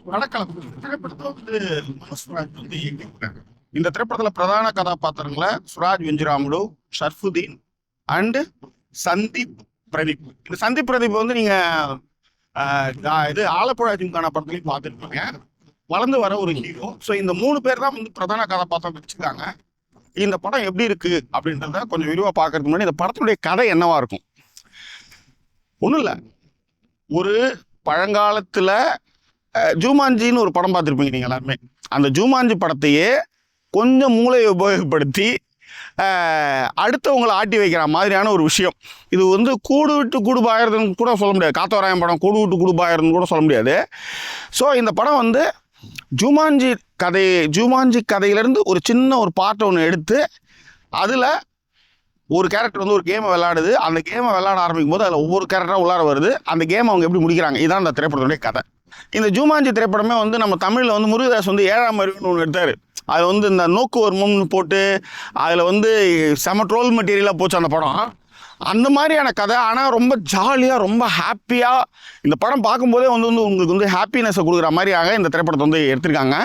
வணக்கம். இந்த திரைப்படத்தை வந்து மனோஜ்ராஜ் வந்து இயக்கியிருக்காங்க. இந்த திரைப்படத்துல பிரதான கதாபாத்திரங்களை சுராஜ் வெஞ்சிராமுடு, ஷர்ஃபுதீன் அண்ட் சந்தீப் பிரதீப். இந்த சந்தீப் பிரதீப் வந்து நீங்க இது ஆலப்புழா ஜிம்கான படத்துலையும் பார்த்துருப்பீங்க. வளர்ந்து வர ஒரு ஹீரோ. ஸோ இந்த 3 பேர் தான் வந்து பிரதான கதாபாத்திரம் வச்சுருக்காங்க. இந்த படம் எப்படி இருக்கு அப்படின்றத கொஞ்சம் விரிவாக பார்க்கறதுக்கு முன்னாடி இந்த படத்தினுடைய கதை என்னவா இருக்கும்? ஒன்றும் இல்லை, ஒரு பழங்காலத்தில் ஜூமான்ஜின்னு ஒரு படம் பார்த்துருப்பீங்க நீங்கள் எல்லாருமே. அந்த ஜூமான்ஜி படத்தையே கொஞ்சம் மூளையை உபயோகப்படுத்தி அடுத்தவங்களை ஆட்டி வைக்கிற மாதிரியான ஒரு விஷயம். இது வந்து கூடு விட்டு கூடு பாயறதுன்னு கூட சொல்ல முடியாது. காத்தவராயன் படம் கூடு விட்டு கூடு பாயறதுன்னு கூட சொல்ல முடியாது. ஸோ இந்த படம் வந்து ஜூமான்ஜி கதையிலேருந்து ஒரு சின்ன ஒரு பார்ட்டை ஒன்று எடுத்து அதில் ஒரு கேரக்டர் வந்து ஒரு கேமை விளையாடுது. அந்த கேமை விளையாட ஆரம்பிக்கும் போது அதில் ஒவ்வொரு கேரக்டராக உள்ளார வருது. அந்த கேமை அவங்க எப்படி முடிக்கிறாங்க, இதுதான் அந்த திரைப்படத்துடைய கதை. இந்த ஜூமான்ஜி திரைப்படமே வந்து நம்ம தமிழில் வந்து முருகதாஸ் வந்து 7ஆம் அறிவுன்னு ஒன்று எடுத்தார். அதில் வந்து இந்த நோக்கு வர்மம்னு போட்டு அதில் வந்து செம ட்ரோல் மெட்டீரியலாக போச்சு அந்த படம். அந்த மாதிரியான கதை, ஆனால் ரொம்ப ஜாலியாக ரொம்ப ஹாப்பியாக இந்த படம் பார்க்கும்போதே வந்து உங்களுக்கு வந்து ஹாப்பினஸை கொடுக்குற மாதிரியாக இந்த திரைப்படத்தை வந்து எடுத்திருக்காங்க.